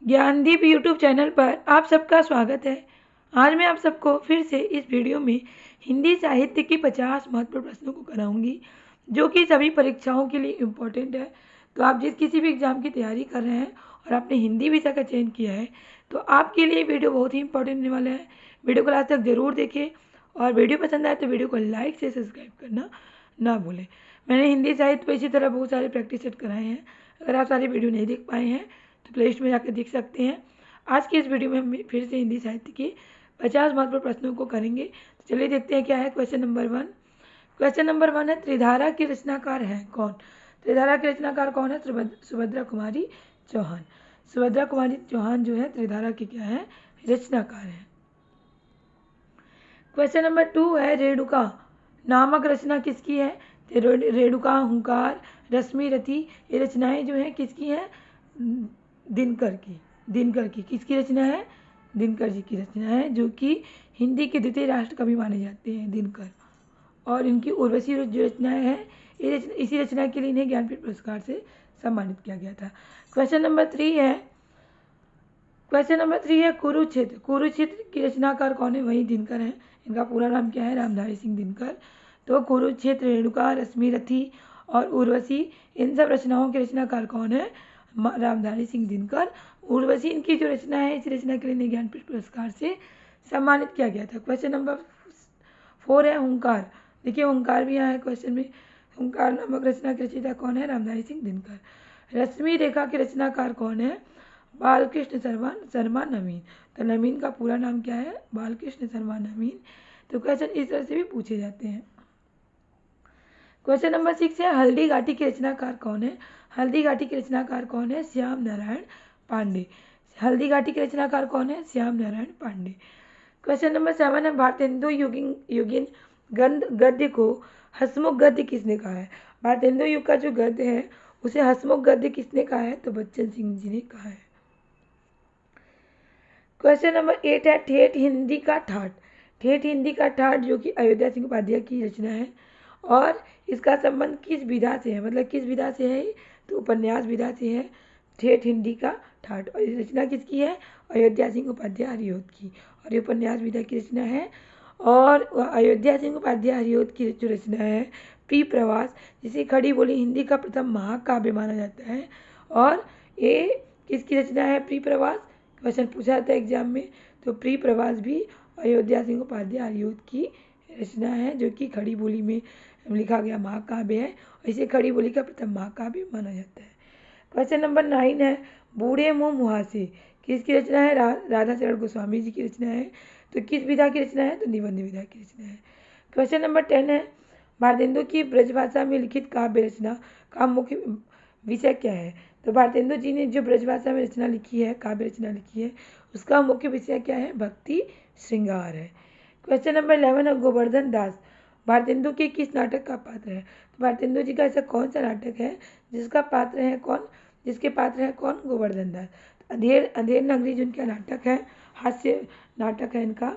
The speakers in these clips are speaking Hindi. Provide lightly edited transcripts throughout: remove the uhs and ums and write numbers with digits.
ज्ञानदीप यूट्यूब चैनल पर आप सबका स्वागत है। आज मैं आप सबको फिर से इस वीडियो में हिंदी साहित्य की 50 महत्वपूर्ण प्रश्नों को कराऊंगी, जो कि सभी परीक्षाओं के लिए इम्पोर्टेंट है। तो आप जिस किसी भी एग्ज़ाम की तैयारी कर रहे हैं और आपने हिंदी विषय का चयन किया है, तो आपके लिए वीडियो बहुत ही इंपॉर्टेंट होने वाला है। वीडियो को लास्ट तक ज़रूर देखें और वीडियो पसंद आए तो वीडियो को लाइक से सब्सक्राइब करना ना भूलें। मैंने हिंदी साहित्य पर इसी तरह बहुत सारे प्रैक्टिस सेट कराए हैं। अगर आप सारे वीडियो नहीं देख पाए हैं तो प्ले लिस्ट में जाकर देख सकते हैं। आज की इस वीडियो में हम फिर से हिंदी साहित्य के 50 महत्वपूर्ण प्रश्नों को करेंगे। तो चलिए देखते हैं क्या है। Question number 1। क्वेश्चन नंबर 1 है, त्रिधारा की रचनाकार है कौन? त्रिधारा की रचनाकार कौन है? सुभद्रा कुमारी चौहान। सुभद्रा कुमारी चौहान जो है त्रिधारा की क्या है? रचनाकार है। क्वेश्चन नंबर 2 है, रेणुका नामक रचना किसकी है? रेणुका, हुंकार, रश्मि रथी, ये रचनाएं जो हैं किसकी हैं? दिनकर की। दिनकर की किसकी रचना है? दिनकर जी की रचना है, जो कि हिंदी के द्वितीय राष्ट्र कवि माने जाते हैं दिनकर। और इनकी उर्वशी जो रचनाएं हैं, इसी रचना के लिए इन्हें ज्ञानपीठ पुरस्कार से सम्मानित किया गया था। क्वेश्चन नंबर 3 है, कुरुक्षेत्र। कुरुक्षेत्र की रचनाकार कौन है? वही दिनकर है। इनका पूरा नाम क्या है? रामधारी सिंह दिनकर। तो कुरुक्षेत्र, रेणुका, रश्मि रथी और उर्वशी, इन सब रचनाओं के रचनाकार कौन है? रामधारी सिंह दिनकर। उर्वशी इनकी जो रचना है, इस रचना के लिए इन्हें ज्ञानपीठ पुरस्कार से सम्मानित किया गया था। क्वेश्चन नंबर 4 है, हुंकार। देखिए हुंकार भी यहाँ है क्वेश्चन में। हुंकार नामक रचना की रचयिता कौन है? रामधारी सिंह दिनकर। रश्मि रेखा के रचनाकार कौन है? बालकृष्ण शर्मा नवीन। तो नवीन का पूरा नाम क्या है? बालकृष्ण शर्मा नवीन। तो क्वेश्चन इस तरह से भी पूछे जाते हैं। क्वेश्चन नंबर 6 है, हल्दी घाटी के रचनाकार कौन है? हल्दी घाटी के रचनाकार कौन है? श्याम नारायण पांडे। हल्दी घाटी के रचनाकार कौन है? श्याम नारायण पांडे। क्वेश्चन नंबर 7 है, भारतेंदु युगीन गद्य को हसमुख गद्य किसने कहा है? भारतेंदु युग का जो गद्य है उसे हसमुख गद्य किसने कहा है? तो बच्चन सिंह जी ने कहा है। क्वेश्चन नंबर 8 है, ठेठ हिंदी का ठाठ। ठेठ हिंदी का ठाठ जो कि अयोध्या सिंह उपाध्याय की रचना है, और इसका संबंध किस विधा से है? मतलब किस विधा से है? तो उपन्यास विधा से है ठेठ हिंदी का ठाठ। और इस रचना किसकी है? अयोध्या सिंह उपाध्याय हरिऔध की। और ये उपन्यास विधा की रचना है। और अयोध्या सिंह उपाध्याय हरिऔध की जो रचना है प्री प्रवास, जिसे खड़ी बोली हिंदी का प्रथम महाकाव्य माना जाता है। और ये किसकी रचना है? प्री प्रवास। क्वेश्चन पूछा जाता है एग्जाम में। तो प्री प्रवास भी अयोध्या सिंह उपाध्याय हरिऔध की रचना है, जो कि खड़ी बोली में लिखा गया महाकाव्य है, और इसे खड़ी बोली का प्रथम महाकाव्य माना जाता है। क्वेश्चन नंबर 9 है, बूढ़े मुँह मुहासे किसकी रचना है? राधा चरण गोस्वामी जी की रचना है। तो किस विधा की रचना है? तो निबंध विधा की रचना है। क्वेश्चन नंबर 10 है, भारतेंदु की ब्रजभाषा में लिखित काव्य रचना का मुख्य विषय क्या है? तो भारतेंदु जी ने जो ब्रजभाषा में रचना लिखी है, काव्य रचना लिखी है, उसका मुख्य विषय क्या है? भक्ति श्रृंगार है। क्वेश्चन नंबर 11 है, गोवर्धन दास भारतेंदु के किस नाटक का पात्र है? तो भारतेंदु जी का ऐसा कौन सा नाटक है जिसका पात्र है कौन? जिसके पात्र है कौन? गोवर्धन दास। अंधेर नगरी जो इनका नाटक है, हास्य नाटक है इनका,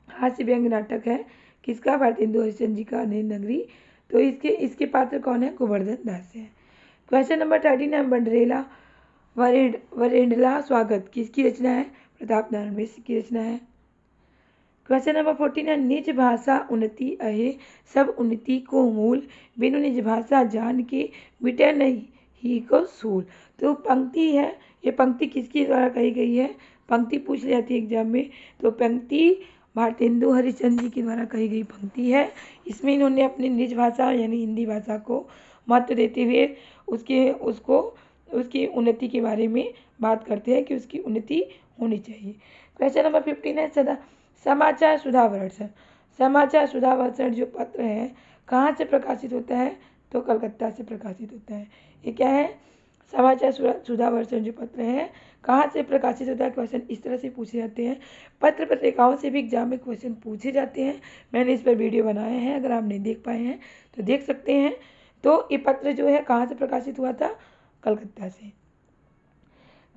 हास्य व्यंग नाटक है। किसका? भारतेंदु हरिश्चंद्र जी का अंधेर नगरी। तो इसके पात्र कौन है? गोवर्धन दास है। क्वेश्चन नंबर 13 है, बंडरेला वरेंडला स्वागत किसकी रचना है? प्रताप नारायण मिश्र की रचना है। क्वेश्चन नंबर 14 है, निज भाषा उन्नति अहे सब उन्नति को मूल, बिनु निज भाषा जान के मिटे नहीं ही को सूल। तो पंक्ति है, ये पंक्ति किसके द्वारा कही गई है? पंक्ति पूछ ली जाती है एग्जाम में। तो पंक्ति भारतेंदु हरिश्चंद्र जी के द्वारा कही गई पंक्ति है। इसमें इन्होंने अपनी निज भाषा यानी हिंदी भाषा को महत्व देते हुए उसकी उन्नति के बारे में बात करते हैं कि उसकी उन्नति होनी चाहिए। क्वेश्चन नंबर 15 है, समाचार सुधावर्षण। समाचार सुधावर्षण जो पत्र है कहाँ से प्रकाशित होता है? तो कलकत्ता से प्रकाशित होता है। ये क्या है? समाचार सुधावर्षण जो पत्र है कहाँ से प्रकाशित होता है? क्वेश्चन इस तरह से पूछे जाते हैं। पत्र पत्रिकाओं से भी एग्जाम में क्वेश्चन पूछे जाते हैं। मैंने इस पर वीडियो बनाए हैं, अगर आप नहीं देख पाए हैं तो देख सकते हैं। तो ये पत्र जो है कहाँ से प्रकाशित हुआ था? कलकत्ता से।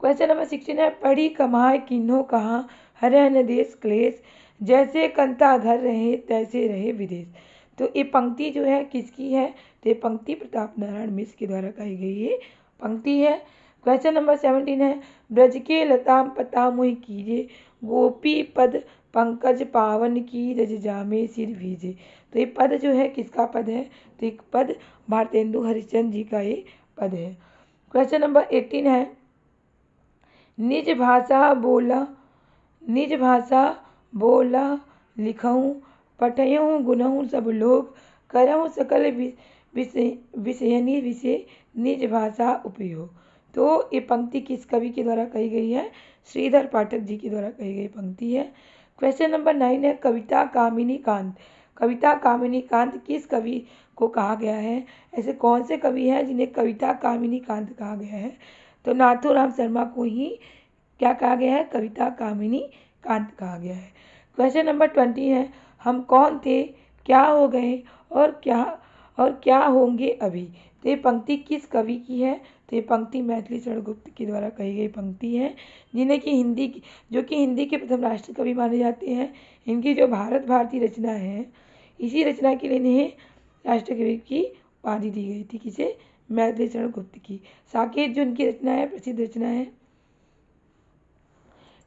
क्वेश्चन नंबर 16 है, पढ़ी कमाए किन्हो कहाँ हरे न देश क्लेश, जैसे कंता घर रहे तैसे रहे विदेश। तो ये पंक्ति जो है किसकी है? तो ये पंक्ति प्रताप नारायण मिश्र के द्वारा कही गई ये पंक्ति है। क्वेश्चन नंबर 17 है, ब्रज के लताम पता मोहि कीजे, गोपी पद पंकज पावन की रज जामे सिर भीजे। तो ये पद जो है किसका पद है? तो एक पद भारतेंदु हरिश्चंद्र जी का ये पद है। क्वेश्चन नंबर 18 है, निज भाषा बोला लिखऊँ, पठयऊँ गुनऊँ सब लोग, करऊँ सकल विषयनी विषय, निज भाषा उपयोग। तो ये पंक्ति किस कवि के द्वारा कही गई है? श्रीधर पाठक जी के द्वारा कही गई पंक्ति है। क्वेश्चन नंबर 9 है, कविता कामिनी कांत। कविता कामिनी कांत किस कवि को कहा गया है? ऐसे कौन से कवि हैं जिन्हें कविता कामिनी कांत कहा गया है? तो नाथूराम शर्मा को ही क्या कहा गया है? कविता कामिनी कांत कहा गया है। क्वेश्चन नंबर 20 है, हम कौन थे, क्या हो गए और क्या होंगे अभी। तो ये पंक्ति किस कवि की है? तो ये पंक्ति मैथिली शरण गुप्त के द्वारा कही गई पंक्ति है, जिन्हें कि हिंदी के प्रथम राष्ट्र कवि माने जाते हैं। इनकी जो भारत भारती रचना है, इसी रचना के लिए इन्हें राष्ट्र कवि की उपाधि दी गई थी। किसे? मैथिली शरण गुप्त की। साकेत जो इनकी रचना है, प्रसिद्ध रचना है।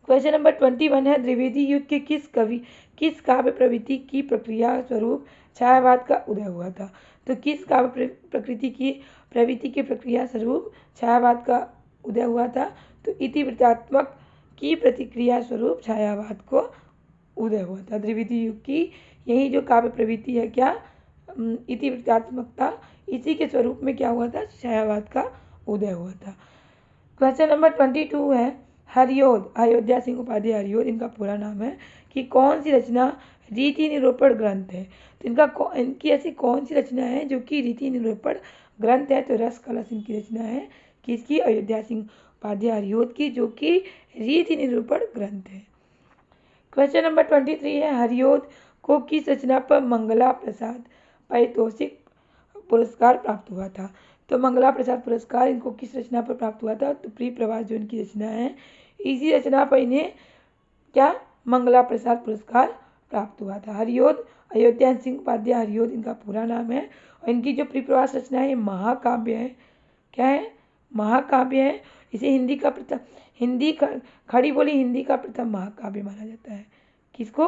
क्वेश्चन नंबर 21 है, द्विवेदी युग के किस काव्य प्रवृत्ति की प्रक्रिया स्वरूप छायावाद का उदय हुआ था? तो किस काव्य प्रवृत्ति की प्रक्रिया स्वरूप छायावाद का उदय हुआ था? तो इतिवृत्तात्मक की प्रतिक्रिया स्वरूप छायावाद को उदय हुआ था। द्विवेदी युग की यही जो काव्य प्रवृत्ति है, क्या इतिवृत्तात्मकता, इसी के स्वरूप में क्या हुआ था? छायावाद का उदय हुआ था। क्वेश्चन नंबर 22 है, हरियोध, अयोध्या सिंह उपाध्याय हरियोध इनका पूरा नाम है, कि कौन सी रचना रीति निरूपण ग्रंथ है? तो इनकी ऐसी कौन सी रचना है जो कि रीति निरूपण ग्रंथ है? तो रस कलश इनकी रचना है, किसकी? अयोध्या सिंह उपाध्याय हरियोध की, जो कि रीति निरूपण ग्रंथ है। क्वेश्चन नंबर 23 है, हरियोध को किस रचना पर मंगला प्रसाद पारितोषिक पुरस्कार प्राप्त हुआ था? तो मंगला प्रसाद पुरस्कार इनको किस रचना पर प्राप्त हुआ था? तो प्रिय प्रवास जो इनकी रचना है, इसी रचना पर इन्हें क्या मंगला प्रसाद पुरस्कार प्राप्त हुआ था। हरियोध, अयोध्या सिंह उपाध्याय हरियोध इनका पूरा नाम है, और इनकी जो प्रिय प्रवास रचना है महाकाव्य है। क्या है? महाकाव्य है। इसे खड़ी बोली हिंदी का प्रथम महाकाव्य माना जाता है। किसको?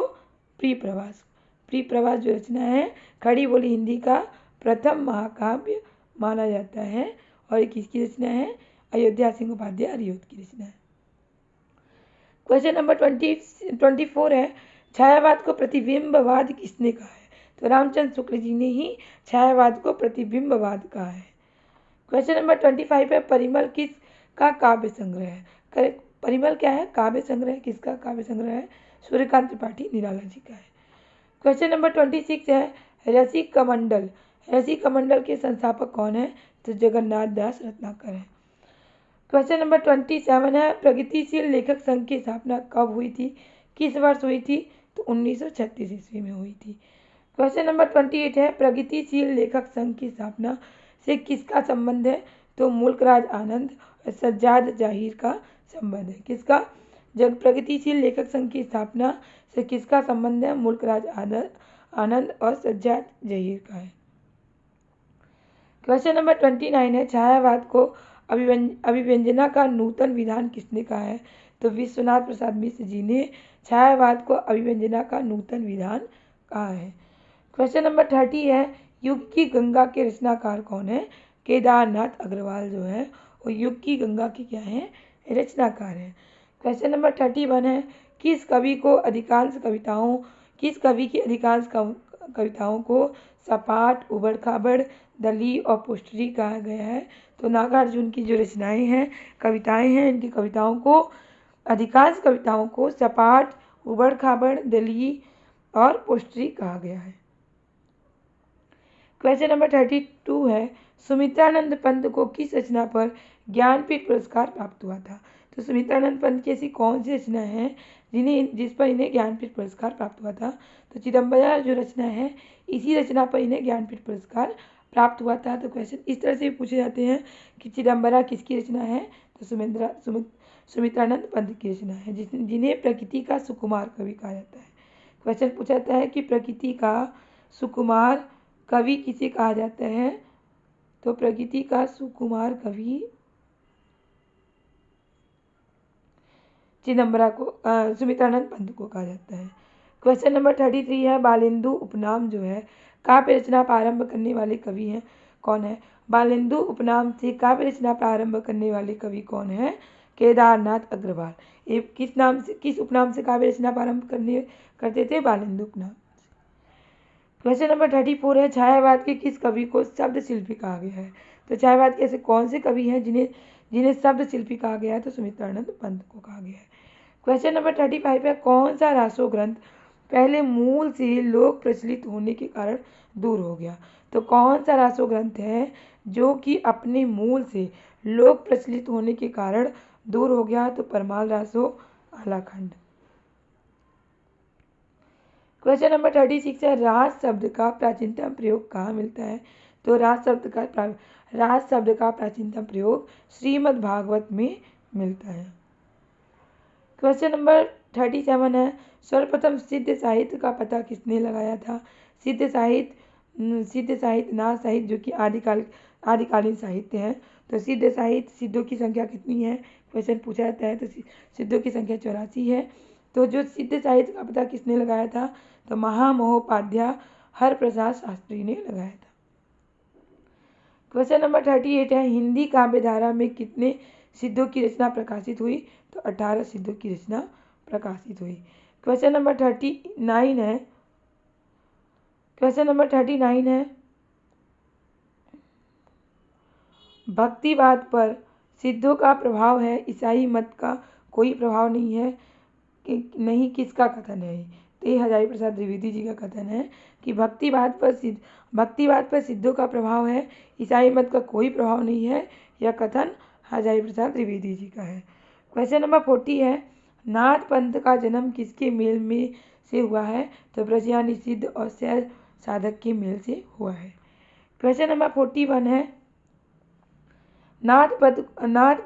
प्रिय प्रवास जो रचना है, खड़ी बोली हिंदी का प्रथम महाकाव्य माना जाता है, और ये किसकी रचना है? अयोध्या सिंह उपाध्याय हरियोध की रचना है। क्वेश्चन नंबर 24 है, छायावाद को प्रतिबिंबवाद किसने कहा है? तो रामचंद्र शुक्ल जी ने ही छायावाद को प्रतिबिंबवाद कहा है। क्वेश्चन नंबर 25 है, परिमल किसका काव्य संग्रह है? परिमल क्या है? काव्य संग्रह। किसका काव्य संग्रह है? सूर्यकांत त्रिपाठी निराला जी का है। क्वेश्चन नंबर 26 है, रसिक कमंडल के संस्थापक कौन है? तो जगन्नाथ दास रत्नाकर है। क्वेश्चन नंबर 27 है, प्रगतिशील लेखक संघ की स्थापना कब हुई थी? किस वर्ष हुई थी? तो 1936 ईस्वी में हुई थी। क्वेश्चन नंबर 28 है, प्रगतिशील लेखक संघ की स्थापना से किसका संबंध है? तो मुल्कराज आनंद और सज्जाद जाहिर का संबंध है। किसका? जब प्रगतिशील लेखक संघ की स्थापना से किसका संबंध है? मुल्कराज आनंद और सज्जाद जहीर का है। क्वेश्चन नंबर 29 है, छायावाद को अभिव्यंजना का नूतन विधान किसने कहा है? तो विश्वनाथ प्रसाद मिश्र जी ने छायावाद को अभिव्यंजना का नूतन विधान कहा है। क्वेश्चन नंबर 30 है, युग की गंगा के रचनाकार कौन है? केदारनाथ अग्रवाल जो है वो युग की गंगा के क्या है? रचनाकार है। क्वेश्चन नंबर 31 है, किस कवि की अधिकांश कविताओं को सपाट, उबड़ खाबड़, दली और पोस्टरी कहा गया है? तो नागार्जुन की जो रचनाएं हैं, कविताएं हैं, इनकी अधिकांश कविताओं को सपाट, उबड़ खाबड़, दली और पोस्टरी कहा गया है। क्वेश्चन नंबर 32 है, सुमित्रानंद पंत को किस रचना पर ज्ञानपीठ पुरस्कार प्राप्त हुआ था? तो सुमित्रानंद पंत की ऐसी कौन सी रचना है जिस पर इन्हें ज्ञानपीठ पुरस्कार प्राप्त हुआ था? तो चिदम्बरा जो रचना है, इसी रचना पर इन्हें ज्ञानपीठ पुरस्कार प्राप्त हुआ था। तो क्वेश्चन इस तरह से पूछे जाते हैं कि चिदम्बरा किसकी रचना है? तो सुमित्रानंद पंत की रचना है, जिन्हें प्रकृति का सुकुमार कवि कहा जाता है। क्वेश्चन पूछा जाता है कि प्रकृति का सुकुमार कवि किसे कहा जाता है? तो प्रकृति का सुकुमार कवि चिदम्बरा को सुमित्रानंद पंत को कहा जाता है। क्वेश्चन नंबर 33 है बालेंदु उपनाम जो है काव्य रचना प्रारंभ करने वाले कवि हैं, कौन है? बालेंदु उपनाम से काव्य रचना प्रारंभ करने वाले कवि कौन है? केदारनाथ अग्रवाल। ये किस उपनाम से काव्य रचना प्रारंभ करते थे? बालेंदु उपनाम। क्वेश्चन नंबर 34 है छायावाद के किस कवि को शब्द शिल्पी कहा गया है? तो छायावाद के ऐसे कौन से कवि हैं जिन्हें शब्द शिल्पी कहा गया है? तो सुमित्रानंद पंत को कहा गया है। क्वेश्चन नंबर 35 है कौन सा रासो ग्रंथ पहले मूल से लोक प्रचलित होने के कारण दूर हो गया? तो कौन सा रासो ग्रंथ है जो कि अपने मूल से लोक प्रचलित होने के कारण दूर हो गया? तो परमाल रासो आलाखंड। क्वेश्चन नंबर 36 है राज शब्द का प्राचीनतम प्रयोग कहाँ मिलता है? तो राज शब्द का प्राचीनतम प्रयोग श्रीमद् भागवत में मिलता है। क्वेश्चन नंबर 37 है सर्वप्रथम सिद्ध साहित्य का पता किसने लगाया था? सिद्ध साहित्य नाथ साहित्य जो कि आदिकालीन साहित्य है। तो सिद्ध साहित्य सिद्धों की संख्या कितनी है? क्वेश्चन पूछा जाता है। तो सिद्धों की संख्या 84 है। तो जो सिद्ध साहित्य का पता किसने लगाया था? तो महामहोपाध्याय हरप्रसाद शास्त्री ने लगाया था। क्वेश्चन नंबर 38 है हिंदी काव्य धारा में कितने सिद्धों की रचना प्रकाशित हुई? तो 18 सिद्धों की रचना प्रकाशित हुई। क्वेश्चन नंबर 39 है भक्तिवाद पर सिद्धों का प्रभाव है, ईसाई मत का कोई प्रभाव नहीं है नहीं, किसका कथन है? तो ये हजारी प्रसाद द्विवेदी जी का कथन है कि भक्तिवाद पर सिद्धों का प्रभाव है, ईसाई मत का कोई प्रभाव नहीं है। यह कथन हजारी प्रसाद द्विवेदी जी का है। क्वेश्चन नंबर 40 है नाथ पंथ का जन्म किसके मेल में से हुआ है? तो ब्रजयानी सिद्ध और शैव साधक के मेल से हुआ है। क्वेश्चन नंबर 41 है नाथ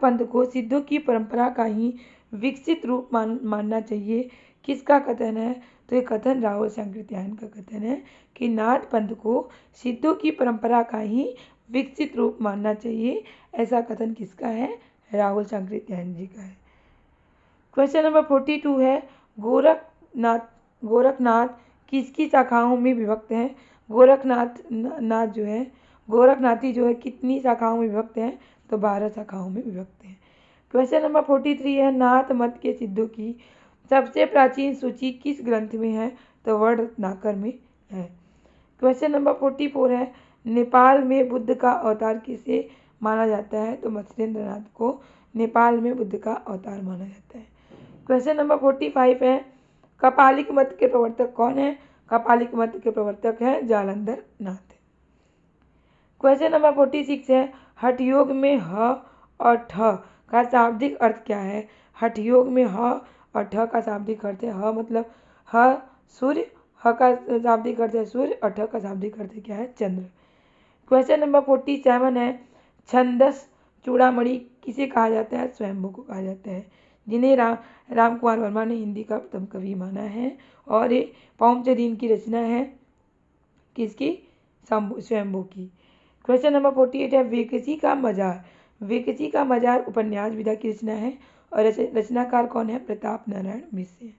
पंथ को सिद्धों की परंपरा का ही विकसित रूप मानना चाहिए, किसका कथन है? तो ये कथन राहुल सांकृत्यायन का कथन है कि नाथ पंथ को सिद्धों की परंपरा का ही विकसित रूप मानना चाहिए। ऐसा कथन किसका है? राहुल सांकृत्यायन जी का है। क्वेश्चन नंबर 42 है गोरखनाथ किसकी शाखाओं में विभक्त हैं? गोरखनाथी जो है कितनी शाखाओं में विभक्त हैं? तो 12 शाखाओं में विभक्त हैं। क्वेश्चन नंबर 43 है नाथ मत के सिद्धों की सबसे प्राचीन सूची किस ग्रंथ में है? तो वर्ण रत्नाकर में है। क्वेश्चन नंबर 44 है नेपाल में बुद्ध का अवतार किसे माना जाता है? तो मत्स्येंद्रनाथ को नेपाल में बुद्ध का अवतार माना जाता है। क्वेश्चन नंबर 45 है कपालिक मत के प्रवर्तक कौन है? कपालिक मत के प्रवर्तक है जालंधर नाथ। क्वेश्चन नंबर 46 है हठयोग में ह और ठ का शाब्दिक अर्थ क्या है? हठयोग में ह और ठ का शाब्दिक अर्थ है ह मतलब ह सूर्य, ह का शाब्दिक अर्थ है सूर्य और ठ का शाब्दिक अर्थ क्या है? चंद्र। क्वेश्चन नंबर 47 है छंदस चूड़ामणि किसे कहा जाता है? स्वयंभू को कहा जाता है, जिन्हें राम कुमार वर्मा ने हिंदी का प्रथम कवि माना है। और ये पौंचदीन की रचना है किसकी? स्वयंभू की। क्वेश्चन नंबर 48 है वेकसी का मजार उपन्यास विधा की रचना है और रचनाकार कौन है? प्रताप नारायण मिश्र।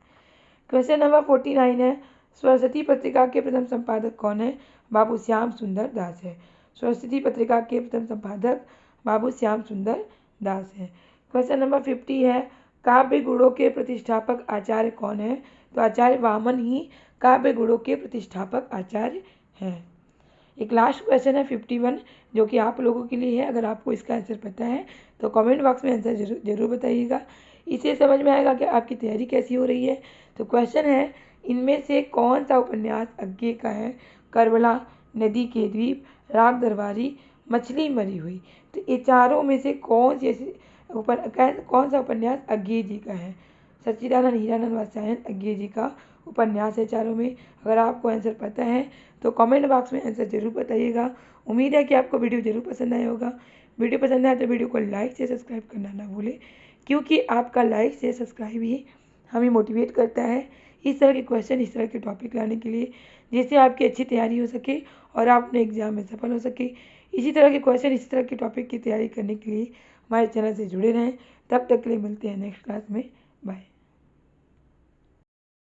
क्वेश्चन नंबर 49 है सरस्वती पत्रिका के प्रथम संपादक कौन है? बाबू श्याम सुंदर दास है। सरस्वती पत्रिका के प्रथम संपादक बाबू श्याम सुंदर दास है। क्वेश्चन नंबर 50 है काव्य गुणों के प्रतिष्ठापक आचार्य कौन है? तो आचार्य वामन ही काव्य गुणों के प्रतिष्ठापक आचार्य हैं। एक लास्ट क्वेश्चन है 51 जो कि आप लोगों के लिए है। अगर आपको इसका आंसर पता है तो कमेंट बॉक्स में आंसर जरूर बताइएगा। इससे समझ में आएगा कि आपकी तैयारी कैसी हो रही है। तो क्वेश्चन है इनमें से कौन सा उपन्यास अज्ञे का है? करबला, नदी के द्वीप, राग दरबारी, मछली मरी हुई। तो ये चारों में से कौन सा उपन्यास अज्ञे जी का है? सच्चिदानंद हीरानंद वात्स्यायन अज्ञे जी का उपन्यास है चारों में। अगर आपको आंसर पता है तो कमेंट बॉक्स में आंसर जरूर बताइएगा। उम्मीद है कि आपको वीडियो जरूर पसंद आया होगा। वीडियो पसंद आया तो वीडियो को लाइक से सब्सक्राइब करना ना भूलें, क्योंकि आपका लाइक से सब्सक्राइब ही हमें मोटिवेट करता है इस तरह के क्वेश्चन, इस तरह के टॉपिक लाने के लिए, जिससे आपकी अच्छी तैयारी हो सके और आप अपने एग्जाम में सफल हो सके। इसी तरह के क्वेश्चन, इस तरह के टॉपिक की तैयारी करने के लिए हमारे चैनल से जुड़े रहें। तब तक के लिए मिलते हैं नेक्स्ट क्लास में। बाय।